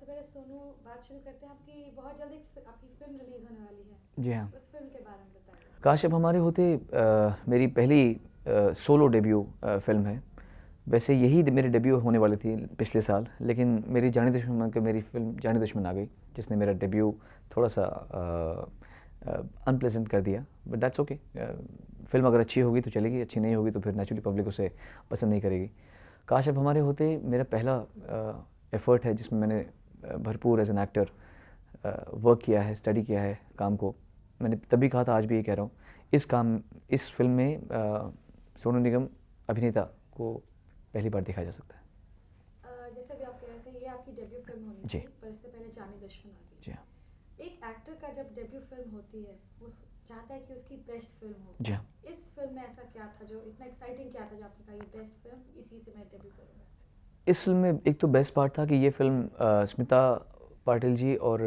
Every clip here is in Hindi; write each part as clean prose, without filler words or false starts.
सबसे पहले सोनू बात शुरू करते हैं आपकी बहुत जल्दी आपकी फिल्म रिलीज होने वाली है। जी हाँ। उस फिल्म के बारे में बताइए। काश अब हमारे होते मेरी पहली सोलो डेब्यू फिल्म है। वैसे यही मेरी डेब्यू होने वाली थी पिछले साल, लेकिन मेरी जानी दुश्मन बनकर मेरी फिल्म जानी दुश्मन आ गई, जिसने मेरा डेब्यू थोड़ा सा अनप्लेजेंट कर दिया। But that's okay. फिल्म अगर अच्छी होगी तो चलेगी, अच्छी नहीं होगी तो फिर नेचुरली पब्लिक उसे पसंद नहीं करेगी। काश अब हमारे होते मेरा पहला एफर्ट है जिसमें मैंने भरपूर एज एन एक्टर वर्क किया है, स्टडी किया है काम को। मैंने तभी कहा था, आज भी ये कह रहा हूँ, इस फिल्म में सोनू निगम अभिनेता को पहली बार देखा जा सकता है। जैसे भी आप कह रहे थे ये आपकी डेब्यू फिल्म होनी जी। थी, पर इससे पहले जानी दुश्मन आ गई। जी हाँ। एक एक्टर का जब डेब्यू फिल्म होती है वो चाहता है कि उसकी बेस्ट फिल्म हो। जी हाँ। इस फिल्म में ऐसा क्या था जो इतना एक्साइटिंग क्या था जो आपने कहा ये बेस्ट फिल्म, इसी से मैं डेब्यू करूँगा? इस फिल्म में एक तो बेस्ट पार्ट था कि ये फिल्म स्मिता पाटिल जी और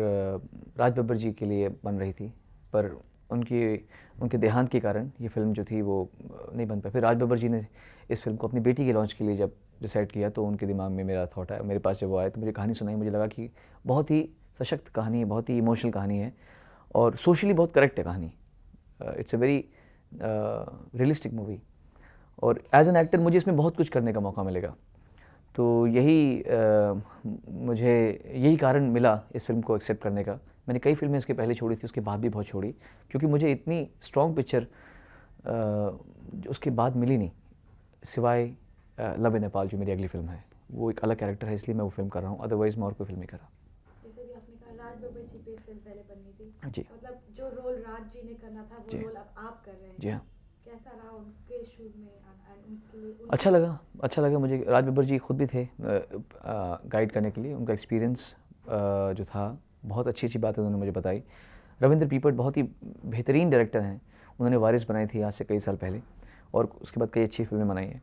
राज बब्बर जी के लिए बन रही थी, पर उनके देहांत के कारण ये फिल्म जो थी वो नहीं बन पाई। फिर राज बब्बर जी ने इस फिल्म को अपनी बेटी के लॉन्च के लिए जब डिसाइड किया तो उनके दिमाग में मेरा थॉट आया। मेरे पास जब वो आए तो मुझे कहानी सुनाई, मुझे लगा कि बहुत ही सशक्त कहानी है, बहुत ही इमोशनल कहानी है और सोशली बहुत करेक्ट है कहानी। It's a very realistic movie और एज एन एक्टर मुझे इसमें बहुत कुछ करने का मौका मिलेगा। तो मुझे यही कारण मिला इस फिल्म को एक्सेप्ट करने का। मैंने कई फिल्में इसके पहले छोड़ी थी, उसके बाद भी बहुत छोड़ी, क्योंकि मुझे इतनी स्ट्रॉन्ग पिक्चर उसके बाद मिली नहीं, सिवाय लव इन नेपाल जो मेरी अगली फिल्म है। वो एक अलग कैरेक्टर है, इसलिए मैं वो फिल्म कर रहा हूँ, अदरवाइज़ मैं और कोई फिल्म नहीं कर रहा। जैसे भी आपने कहा राज बब्बर जी पे फिल्म पहले बननी थी, जी। मतलब जो रोल राज जी ने करना था वो जी। रोल अब आप कर रहे हैं। जी हाँ। कैसा रहा उनके शूज में उनके लिए अच्छा लगा मुझे। राज बब्बर जी खुद भी थे गाइड करने के लिए। उनका एक्सपीरियंस जो था, बहुत अच्छी अच्छी बातें उन्होंने मुझे बताई। रविंद्र पीपट बहुत ही बेहतरीन डायरेक्टर हैं। उन्होंने वारिस बनाई थी आज से कई साल पहले और उसके बाद कई अच्छी फिल्में बनाई हैं।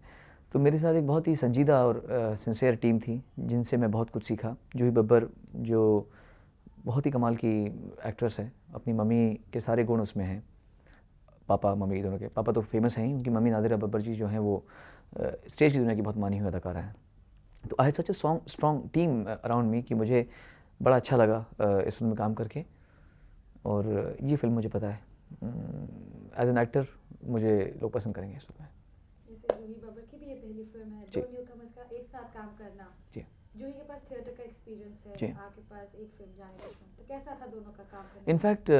तो मेरे साथ एक बहुत ही संजीदा और सिंसियर टीम थी जिनसे मैं बहुत कुछ सीखा। जूही बब्बर जो बहुत ही कमाल की एक्ट्रेस है, अपनी मम्मी के सारे गुण उसमें हैं। पापा मम्मी दोनों के, पापा तो फेमस हैं ही, उनकी मम्मी नादिरा बब्बर जी जो हैं वो स्टेज की दुनिया की बहुत मानी हुई अदाकारा हैं। तो I had such a strong team around me कि मुझे बड़ा अच्छा लगा इस फिल्म में काम करके। और ये फिल्म मुझे पता है एज एन एक्टर मुझे लोग पसंद करेंगे इस फिल्म में। जैसे जूही बब्बर की भी ये पहली फिल्म है, जी। दो न्यूकमर्स का एक साथ काम करना। जी। जूही के पास थिएटर का एक्सपीरियंस है, जी। आपके पास एक फिल्म जाने दुश्मन, तो कैसा था दोनों का काम करना? इनफैक्ट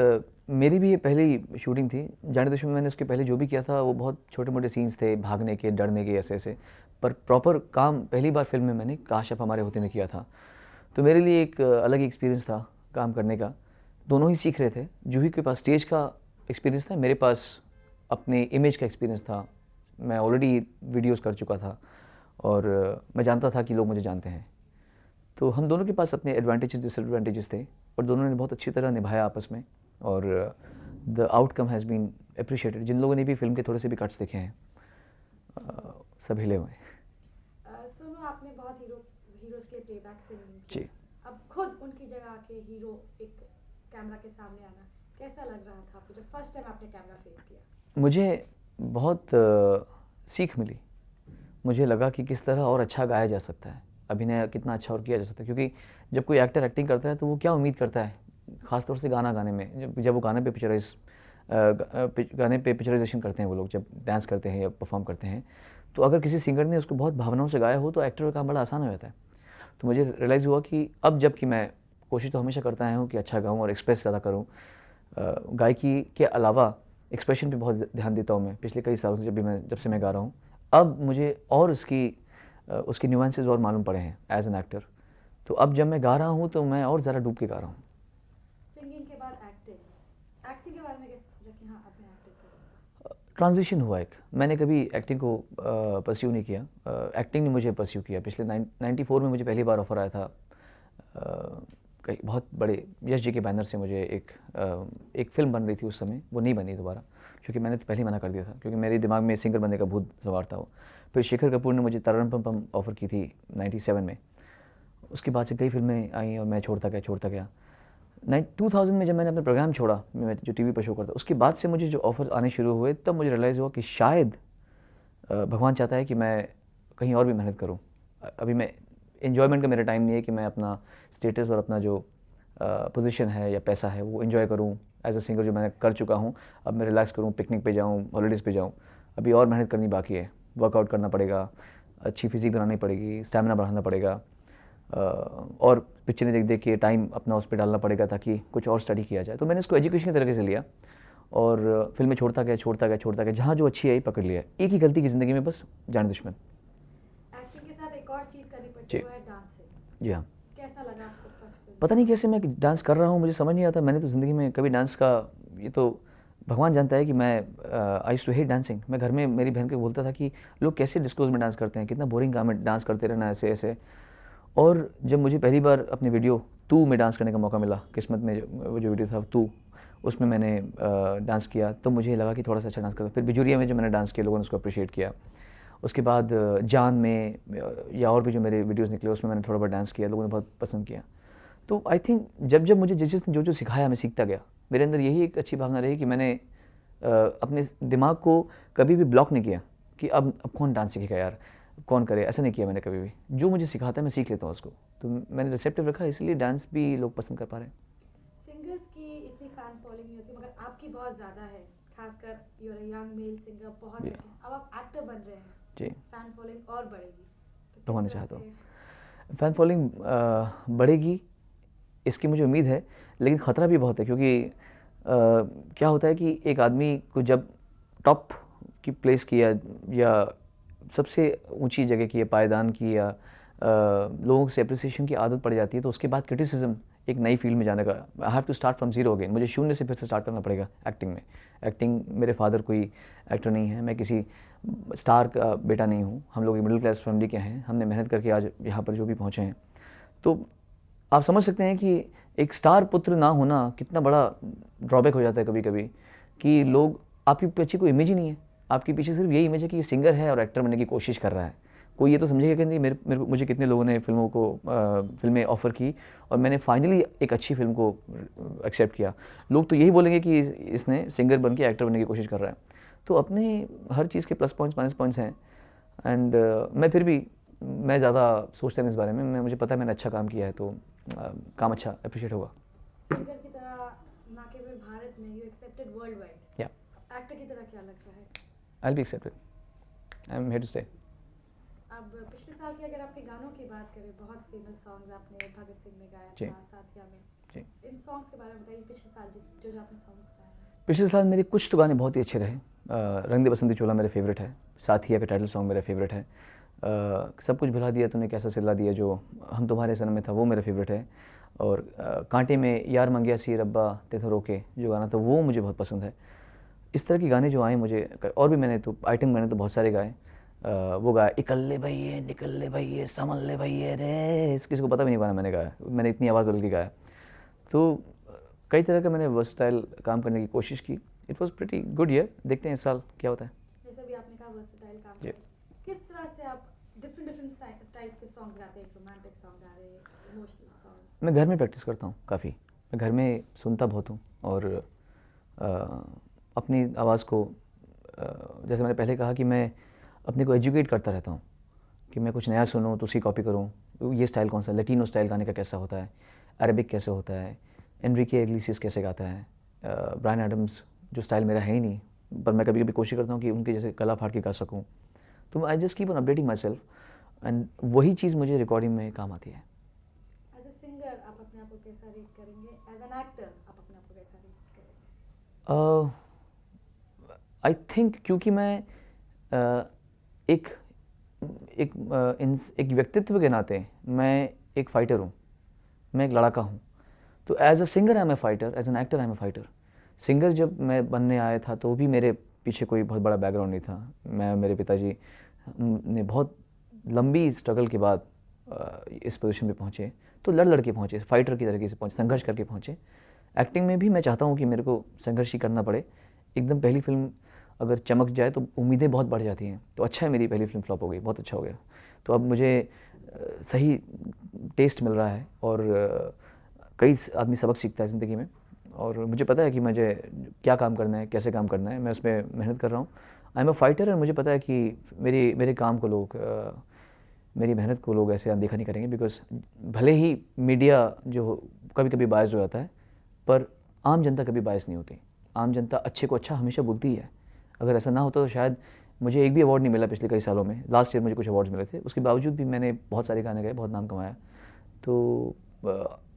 मेरी भी ये पहली शूटिंग थी। जाने दुश्मन मैंने उसके पहले जो भी किया था वो बहुत छोटे मोटे सीन्स थे, भागने के, डरने के, ऐसे ऐसे। पर प्रॉपर काम पहली बार फिल्म में मैंने काश अब हमारे होते में किया था। तो मेरे लिए एक अलग ही एक्सपीरियंस था काम करने का। दोनों ही सीख रहे थे। जूही के पास स्टेज का एक्सपीरियंस था, मेरे पास अपने इमेज का एक्सपीरियंस था। मैं ऑलरेडी वीडियोस कर चुका था और मैं जानता था कि लोग मुझे जानते हैं। तो हम दोनों के पास अपने एडवांटेजेस डिसएडवांटेजेस थे और दोनों ने बहुत अच्छी तरह निभाया आपस में और the outcome has been appreciated. जिन लोगों ने भी फिल्म के थोड़े से भी कट्स देखे हैं सब हिले हुए हैं। सुनो, आपने बहुत हीरोज के प्लेबैक सिंगिंग की। जी। अब खुद उनकी जगह आके हीरो एक कैमरा के सामने आना, कैसा लग रहा था आपको जब फर्स्ट टाइम आपने कैमरा फेस किया? मुझे बहुत सीख मिली। मुझे लगा कि किस तरह और अच्छा गाया जा सकता है, अभिनय कितना अच्छा और किया जा सकता है। क्योंकि जब कोई एक्टर एक्टिंग करता है तो वो क्या उम्मीद करता है, ख़ासतौर से गाना गाने में, जब वो गाने पे पिक्चराइजेशन करते हैं वो लोग, जब डांस करते हैं या परफॉर्म करते हैं, तो अगर किसी सिंगर ने उसको बहुत भावनाओं से गाया हो तो एक्टर का काम बड़ा आसान हो जाता है। तो मुझे रियलाइज़ हुआ कि अब जबकि मैं कोशिश तो हमेशा करता आया हूँ कि अच्छा गाऊँ और एक्सप्रेस ज़्यादा करूँ, गायकी के अलावा एक्सप्रेशन पे बहुत ध्यान देता हूँ मैं पिछले कई सालों से, जब से मैं गा रहा हूँ। अब मुझे और उसकी न्यूएंसेस और मालूम पड़े हैं एज एन एक्टर। तो अब जब मैं गा रहा हूँ तो मैं और ज़्यादा डूब के गा रहा हूँ। सिंगिंग के बाद एक्टिंग के बारे में कैसे सोचा कि हाँ अब मैं एक्टिंग करूँगा? ट्रांजिशन हुआ एक। मैंने कभी एक्टिंग को परस्यू नहीं किया, एक्टिंग ने मुझे परस्यू किया। पिछले 94 में मुझे पहली बार ऑफ़र आया था कहीं बहुत बड़े यश जी के बैनर से। मुझे एक फ़िल्म बन रही थी उस समय, वो नहीं बनी दोबारा क्योंकि मैंने तो पहले ही मना कर दिया था, क्योंकि मेरे दिमाग में सिंगर बनने का भूत सवार था वो। फिर शेखर कपूर ने मुझे तरन पम पम ऑफ़र की थी 97 में। उसके बाद से कई फिल्में आई और मैं छोड़ता गया। 2000 में जब मैंने अपना प्रोग्राम छोड़ा, मैं जो टीवी पर शो करता, उसके बाद से मुझे जो ऑफ़र आने शुरू हुए तब मुझे रियलाइज़ हुआ कि शायद भगवान चाहता है कि मैं कहीं और भी मेहनत करूं। अभी मैं इन्जॉयमेंट का मेरा टाइम नहीं है कि मैं अपना स्टेटस और अपना जो पोजीशन है या पैसा है वो इन्जॉय करूँ एज अ सिंगर, जो मैंने कर चुका हूँ। अब मैं रिलैक्स करूँ, पिकनिक पे जाऊँ, हॉलीडेज़ पे जाऊँ। अभी और मेहनत करनी बाकी है, वर्कआउट करना पड़ेगा, अच्छी फिजिक बनानी पड़ेगी, स्टैमिना बढ़ाना पड़ेगा, और पिक्चरें देख देख के टाइम अपना उस पर डालना पड़ेगा ताकि कुछ और स्टडी किया जाए। तो मैंने इसको एजुकेशन के तरीके से लिया और फिल्में छोड़ता गया, जहाँ जो अच्छी आई पकड़ लिया। एक ही गलती की ज़िंदगी में, बस जाने दुश्मन। एक्टिंग के साथ एक और चीज़ करनी पड़ती जी। है, वो है डांसिंग। जी हाँ। कैसा लगा आपको फर्स्ट फिल्म? पता नहीं कैसे मैं डांस कर रहा हूँ, मुझे समझ नहीं आता। मैंने तो ज़िंदगी में कभी डांस का, ये तो भगवान जानता है कि मैं I used to hate dancing. मैं घर में मेरी बहन को बोलता था कि लोग कैसे डिस्कोज में डांस करते हैं, कितना बोरिंग काम है डांस करते रहना ऐसे ऐसे। और जब मुझे पहली बार अपने वीडियो तू में डांस करने का मौका मिला, किस्मत में वो जो वीडियो था तू, उसमें मैंने डांस किया, तो मुझे लगा कि थोड़ा सा अच्छा डांस करता। फिर बिजुरिया में जो मैंने डांस किया, लोगों ने उसको अप्रिशिएट किया। उसके बाद जान में या और भी जो मेरे वीडियोस निकले उसमें मैंने थोड़ा बहुत डांस किया, लोगों ने बहुत पसंद किया। तो आई थिंक जब जब मुझे जिसने जो जो सिखाया मैं सीखता गया। मेरे अंदर यही एक अच्छी भावना रही कि मैंने अपने दिमाग को कभी भी ब्लॉक नहीं किया कि अब कौन डांस सीखेगा यार, कौन करे, ऐसा नहीं किया मैंने कभी भी। जो मुझे सिखाता है मैं सीख लेता हूँ उसको। तो मैंने रिसेप्टिव रखा, इसलिए डांस भी लोग पसंद कर पा रहे हैं। सिंगर्स की इतनी फैन फॉलोइंग नहीं होती, मगर आपकी बहुत ज़्यादा है, खासकर you are a young male singer, बहुत जी। है। अब आप एक्टर बन रहे हैं, जी, फैन फॉलोइंग और बढ़ेगी, तो किस भगवान तरह चाहता हूँ से? फ़ैन फॉलोइंग बढ़ेगी, इसकी मुझे उम्मीद है। लेकिन ख़तरा भी बहुत है, क्योंकि क्या होता है कि एक आदमी को जब टॉप की प्लेस की या सबसे ऊंची जगह की या पायदान की या लोगों से अप्रिसिएशन की आदत पड़ जाती है, तो उसके बाद क्रिटिसिज्म, एक नई फील्ड में जाने का, I have to start from zero again. मुझे शून्य से फिर से स्टार्ट करना पड़ेगा एक्टिंग में। एक्टिंग, मेरे फादर कोई एक्टर नहीं है, मैं किसी स्टार का बेटा नहीं हूँ। हम लोग मिडिल क्लास फैमिली के हैं, हमने मेहनत करके आज यहाँ पर जो भी पहुँचे हैं। तो आप समझ सकते हैं कि एक स्टार पुत्र ना होना कितना बड़ा ड्रॉबैक हो जाता है कभी कभी, कि लोग, आपके पीछे कोई इमेज ही नहीं है, आपके पीछे सिर्फ यही इमेज है कि ये सिंगर है और एक्टर बनने की कोशिश कर रहा है। कोई ये तो समझेगा कि नहीं, मुझे कितने लोगों ने फिल्में ऑफ़र की और मैंने फाइनली एक अच्छी फिल्म को एक्सेप्ट किया। लोग तो यही बोलेंगे कि इसने सिंगर बन के एक्टर बनने की कोशिश कर रहा है। तो अपने हर चीज़ के प्लस पॉइंट्स माइनस पॉइंट्स हैं। एंड मैं फिर भी, मैं ज़्यादा सोचता नहीं इस बारे में। मुझे पता है मैंने अच्छा काम किया है, तो काम अच्छा अप्रिशिएट होगा। सिंगर की तरह ना केवल भारत में, यू एक्सेप्टेड वर्ल्ड वाइड। या एक्टर की तरह क्या लग रहा है? I will be accepted, I am here to stay. अब पिछले साल की अगर आपके गानों की बात करें, बहुत फेमस सॉन्ग्स आपने भगत सिंह में गाया जी। था, साथिया में। जी। इन सॉन्ग्स के बारे में बताइए, पिछले साल जो जो आपने सॉन्ग्स गाए हैं। पिछले साल मेरे कुछ तो गाने बहुत ही अच्छे रहे। रंग दे बसंती चोला मेरा फेवरेट है, साथिया का टाइटल सॉन्ग मेरा फेवरेट है। सब कुछ भुला दिया तूने कैसा सिला दिया, जो हम तुम्हारे सनम में था, वो मेरा फेवरेट है। और कांटे में यार मंगिया सी रब्बा तेथो रोके जो गाना था, वो मुझे बहुत पसंद है। इस तरह के गाने जो आए मुझे, और भी मैंने तो आइटम गाने तो बहुत सारे गाए। वो गाया इकल्ले भैये निकल ले भैये समझ ले भैये रे, किसी को पता भी नहीं गाना मैंने गाया, मैंने इतनी आवाज़ बदल के गाया। तो कई तरह का मैंने वर्सटाइल काम करने की कोशिश की। It was pretty good year, देखते हैं इस साल क्या होता है। जैसे भी आपने कहा वर्सेटाइल काम जी। करें, किस तरह से आप डिफरेंट टाइप के सॉन्ग्स गाते हैं? रोमांटिक सॉन्ग गा रहे हैं, इमोशनल सॉन्ग? मैं घर में प्रैक्टिस करता हूँ काफ़ी। मैं घर में सुनता बहुत हूँ और अपनी आवाज़ को, जैसे मैंने पहले कहा कि मैं अपने को एजुकेट करता रहता हूँ कि मैं कुछ नया सुनूँ तो उसकी कॉपी करूँ। ये स्टाइल कौन सा, लैटिनो स्टाइल गाने का कैसा होता है, अरेबिक कैसे होता है, एनरिके इग्लेसियस कैसे गाता है, ब्रायन एडम्स, जो स्टाइल मेरा है ही नहीं, पर मैं कभी कभी कोशिश करता हूँ कि उनके जैसे गला फाड़ के गा सकूँ। तो I just keep on updating my self, and वही चीज़ मुझे रिकॉर्डिंग में काम आती है। एज अ सिंगर आप अपने आप को कैसा रेट करेंगे? एज एन एक्टर आप अपने आप को कैसा रेट करेंगे? आई थिंक क्योंकि मैं एक एक व्यक्तित्व के नाते मैं एक फ़ाइटर हूँ, मैं एक लड़का हूँ। तो as a singer I am a fighter, as an actor I am a fighter. Singer जब मैं बनने आया था तो भी मेरे पीछे कोई बहुत बड़ा बैकग्राउंड नहीं था। मेरे पिताजी ने बहुत लंबी स्ट्रगल के बाद इस पोजीशन पे पहुँचे, तो लड़ के पहुँचे, फाइटर की तरीके से पहुँचे, संघर्ष करके पहुँचे। एक्टिंग में भी मैं चाहता हूँ कि मेरे को संघर्ष ही करना पड़े। एकदम पहली फिल्म अगर चमक जाए तो उम्मीदें बहुत बढ़ जाती हैं। तो अच्छा है, मेरी पहली फिल्म फ्लॉप हो गई, बहुत अच्छा हो गया। तो अब मुझे सही टेस्ट मिल रहा है और कई आदमी सबक सीखता है ज़िंदगी में, और मुझे पता है कि मुझे क्या काम करना है, कैसे काम करना है। मैं उसमें मेहनत कर रहा हूँ। आई एम अ फाइटर, और मुझे पता है कि मेरे काम को लोग मेरी मेहनत को लोग ऐसे अनदेखा नहीं करेंगे, बिकॉज भले ही मीडिया जो कभी कभी बायस हो जाता है, पर आम जनता कभी बायस नहीं होती। आम जनता अच्छे को अच्छा हमेशा बोलती ही है। अगर ऐसा ना होता तो शायद मुझे एक भी अवार्ड नहीं मिला पिछले कई सालों में। लास्ट ईयर मुझे कुछ अवार्ड्स मिले थे, उसके बावजूद भी मैंने बहुत सारे गाने गाए, बहुत नाम कमाया। तो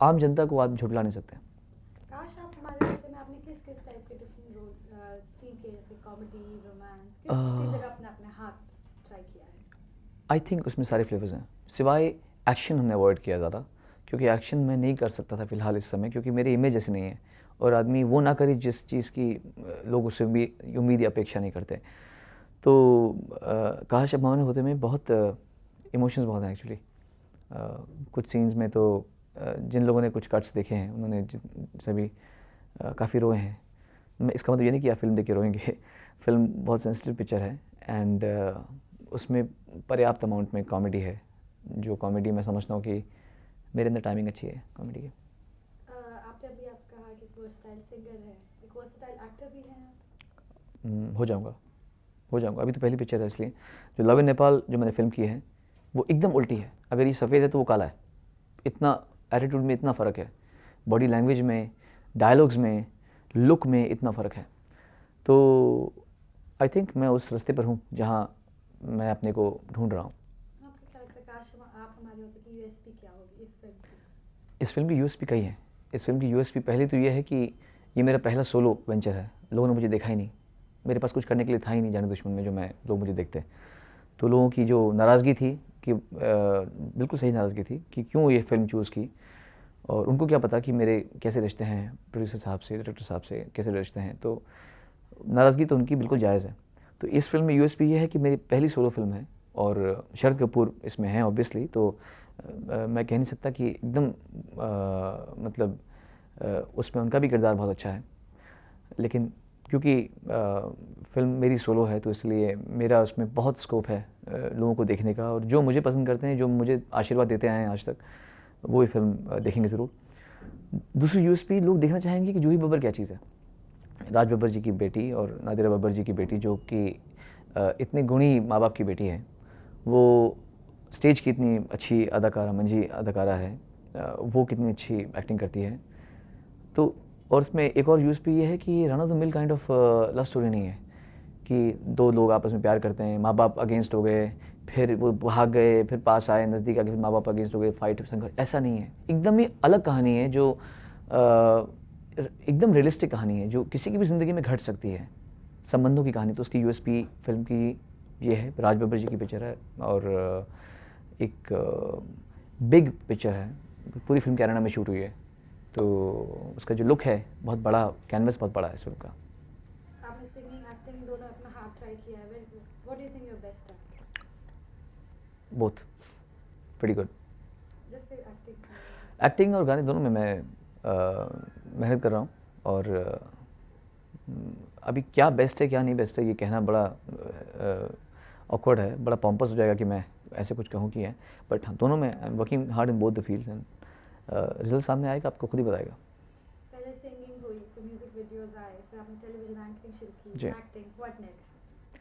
आम जनता को आप झुठला नहीं सकते। काश आप हमारे होते में आपने किस किस टाइप के डिफरेंट रोल सीन किए, जैसे कॉमेडी, रोमांस, किस जगह अपने अपने हाथ ट्राई किया है? आई थिंक उसमें सारे फ्लेवर्स हैं, सिवाय एक्शन हमने अवॉइड किया ज़्यादा, क्योंकि एक्शन मैं नहीं कर सकता था फ़िलहाल इस समय, क्योंकि मेरी इमेज ऐसी नहीं है और आदमी वो ना करे जिस चीज़ की लोग उससे भी उम्मीद या अपेक्षा नहीं करते। तो काश अब मामले होते में बहुत इमोशंस बहुत हैं एक्चुअली। कुछ सीन्स में तो जिन लोगों ने कुछ कट्स देखे हैं उन्होंने सभी काफ़ी रोए हैं। मैं इसका मतलब ये नहीं कि आप फिल्म देख के रोएंगे। फिल्म बहुत सेंसिटिव पिक्चर है एंड उसमें पर्याप्त अमाउंट में कॉमेडी है, जो कॉमेडी मैं समझता हूँ कि मेरे अंदर टाइमिंग अच्छी है कॉमेडी की। आपने अभी आप कहा कि वर्सटाइल सिंगर है, एक वर्सटाइल एक्टर भी हैं आप? हो जाऊँगा। अभी तो पहली पिक्चर है, इसलिए जो लव इन नेपाल जो मैंने फिल्म की है वो एकदम उल्टी है। अगर ये सफ़ेद है तो वो काला है। इतना एटीट्यूड में इतना फ़र्क है, बॉडी लैंग्वेज में, डायलॉग्स में, लुक में इतना फ़र्क है। तो आई थिंक मैं उस रास्ते पर हूँ जहाँ मैं अपने को ढूंढ रहा हूँ। आपको क्या लगता है काश आप हमारे होते कि यूएसपी क्या होगी इस फिल्म की? इस फिल्म की यूएसपी कई है। इस फिल्म की यूएसपी पहले तो ये है कि ये मेरा पहला सोलो वेंचर है। लोगों ने मुझे देखा ही नहीं, मेरे पास कुछ करने के लिए था ही नहीं जाने दुश्मन में जो मैं लोग मुझे देखते। तो लोगों की जो नाराज़गी थी कि बिल्कुल सही नाराज़गी थी कि क्यों ये फिल्म चूज़ की, और उनको क्या पता कि मेरे कैसे रिश्ते हैं प्रोड्यूसर साहब से, डायरेक्टर साहब से कैसे रिश्ते हैं। तो नाराज़गी तो उनकी बिल्कुल जायज़ है। तो इस फिल्म में यूएसपी ये है कि मेरी पहली सोलो फिल्म है और शरद कपूर इसमें हैं ऑब्वियसली। तो मैं कह नहीं सकता कि एकदम मतलब उसमें उनका भी किरदार बहुत अच्छा है, लेकिन क्योंकि फिल्म मेरी सोलो है तो इसलिए मेरा उसमें बहुत स्कोप है लोगों को देखने का, और जो मुझे पसंद करते हैं, जो मुझे आशीर्वाद देते आए हैं आज तक, वो ही फिल्म देखेंगे ज़रूर। दूसरी यूएसपी लोग देखना चाहेंगे कि जूही बब्बर क्या चीज़ है। राज बब्बर जी की बेटी और नादिरा बब्बर जी की बेटी, जो कि इतनी गुणी माँ बाप की बेटी है, वो स्टेज की इतनी अच्छी अदाकारा, मंझी अदाकारा है, वो कितनी अच्छी एक्टिंग करती है। तो और इसमें एक और यूएसपी ये है कि run of the mill kind of love story नहीं है कि दो लोग आपस में प्यार करते हैं, माँ बाप अगेंस्ट हो गए, फिर वो भाग गए, फिर पास आए, नज़दीक आके फिर माँ बाप अगेंस्ट हो गए, फाइट संघर्ष, ऐसा नहीं है। एकदम ही अलग कहानी है, जो एकदम रियलिस्टिक कहानी है, जो किसी की भी ज़िंदगी में घट सकती है, संबंधों की कहानी। तो उसकी यूएसपी फिल्म की ये है। राज बब्बर जी की पिक्चर है और एक बिग पिक्चर है, पूरी फिल्म कैनेडा में शूट हुई है। तो उसका जो लुक है बहुत बड़ा, कैनवस बहुत बड़ा है इस फिल्म का। आपने सिंगिंग, एक्टिंग दोनों अपना हाथ ट्राई किया है। What do you think your best at? Both pretty good. जैसे एक्टिंग, एक्टिंग और गाने दोनों में मैं मेहनत कर रहा हूँ, और अभी क्या बेस्ट है क्या नहीं बेस्ट है ये कहना बड़ा ऑकवर्ड है, बड़ा पॉम्पस हो जाएगा कि मैं ऐसे कुछ कहूँ कि है। बट हाँ, दोनों में I am working hard in both the fields and result सामने आएगा, आपको खुद ही बताएगा। पहले सिंगिंग हुई, फिर म्यूजिक वीडियोस आए, फिर आपने टेलीविजन एंकरिंग शुरू की, जी। Acting, what next?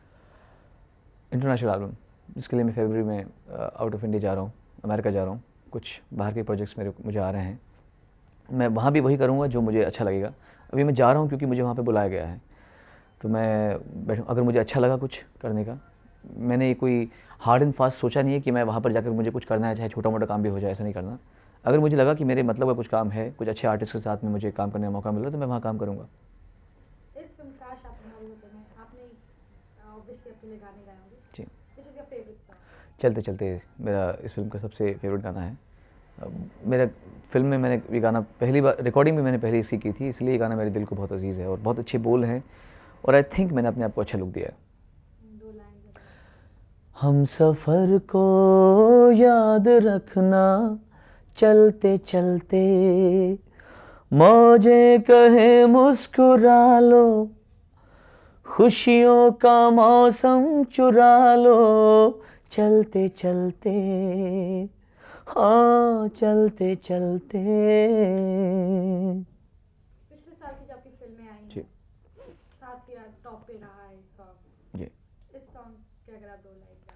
International album, जिसके लिए मैं फरवरी में आउट ऑफ इंडिया जा रहा हूँ, अमेरिका जा रहा हूँ। कुछ बाहर के प्रोजेक्ट्स मुझे आ रहे हैं, मैं वहाँ भी वही करूँगा जो मुझे अच्छा लगेगा। अभी मैं जा रहा हूँ क्योंकि मुझे वहाँ पे बुलाया गया है, तो मैं बैठूँ। अगर मुझे अच्छा लगा कुछ करने का, मैंने कोई हार्ड एंड फास्ट सोचा नहीं है कि मैं वहाँ पर जाकर मुझे कुछ करना है, चाहे छोटा मोटा काम भी हो जाए, ऐसा नहीं करना। अगर मुझे लगा कि मेरे मतलब का कुछ काम है, कुछ अच्छे आर्टिस्ट के साथ में मुझे काम करने का मौका मिल रहा है, तो मैं वहाँ काम करूँगा। इस फिल्म काश आप हमारे होते में आपने ऑब्वियसली अपने लिए गाने गाए होंगे। जी। Which is your favourite song? चलते चलते मेरा इस फिल्म का सबसे फेवरेट गाना है। मेरा फिल्म में मैंने ये गाना पहली बार रिकॉर्डिंग भी मैंने पहले इसकी की थी, इसलिए ये गाना मेरे दिल को बहुत अजीज़ है और बहुत अच्छे बोल हैं, और आई थिंक मैंने अपने आप को अच्छा लुक दिया है। दो लाइंस। हम सफ़र को याद रखना, चलते चलते मौजें कहे मुस्कुरा लो, खुशियों का मौसम चुरा लो, चलते चलते, हाँ चलते चलते। पिछले साल की जो आपकी फिल्में आई जी। हैं, साथ ही टॉप पे रहा है सॉन्ग। जी। इस सॉन्ग के अगर आप दो लाइन क्या?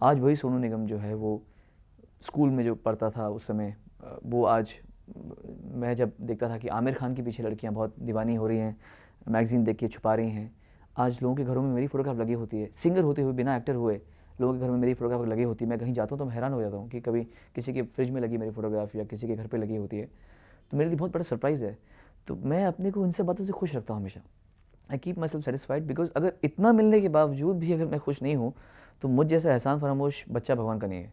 आज वही सोनू निगम जो है वो स्कूल में जो पढ़ता था उस समय, वो आज मैं जब देखता था कि आमिर खान के पीछे लड़कियां बहुत दीवानी हो रही हैं, मैगज़ीन देख के छुपा रही हैं, आज लोगों के घरों में मेरी फ़ोटोग्राफ लगी होती है। सिंगर होते हुए, बिना एक्टर हुए लोगों के घर में मेरी फ़ोटोग्राफ लगी होती है। मैं कहीं जाता हूँ तो मैं हैरान हो जाता हूँ कि कभी किसी के फ्रिज में लगी मेरी फ़ोटोग्राफ या किसी के घर पे लगी होती है। तो मेरे लिए बहुत बड़ा सरप्राइज़ है। तो मैं अपने को इन सब बातों से खुश रखता हूँ हमेशा। I keep my self satisfied because अगर इतना मिलने के बावजूद भी अगर मैं खुश नहीं हूँ तो मुझ जैसा एहसान फरामोश बच्चा भगवान का नहीं है।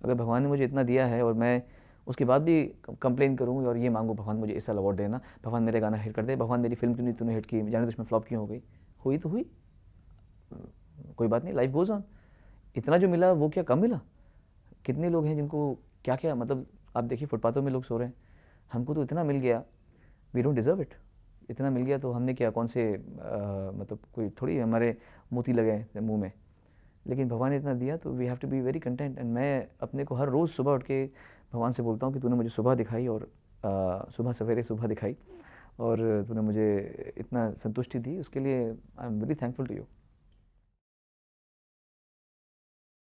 अगर भगवान ने मुझे इतना दिया है और मैं उसके बाद भी कंप्लेन करूँ और ये मांगूँ भगवान मुझे इस साल अवार्ड देना, भगवान मेरे गाना हिट कर दे, भगवान मेरी फिल्म क्यों नहीं तूने हिट की, जाने दुश्मन फ्लॉप क्यों हो गई, हुई तो हुई, कोई बात नहीं, लाइफ गोज़ ऑन। इतना जो मिला वो क्या कम मिला? कितने लोग हैं जिनको क्या क्या, मतलब आप देखिए फुटपाथों में लोग सो रहे हैं, हमको तो इतना मिल गया, वी डोंट डिज़र्व इट। इतना मिल गया तो हमने क्या, कौन से मतलब कोई थोड़ी हमारे मोती लगे मुंह में, लेकिन भगवान ने इतना दिया तो we have to be very content. And मैं अपने को हर रोज़ सुबह उठ के भगवान से बोलता हूँ कि तूने मुझे सुबह दिखाई और सुबह सवेरे सुबह दिखाई और तूने मुझे इतना संतुष्टि दी, उसके लिए I am very thankful to you.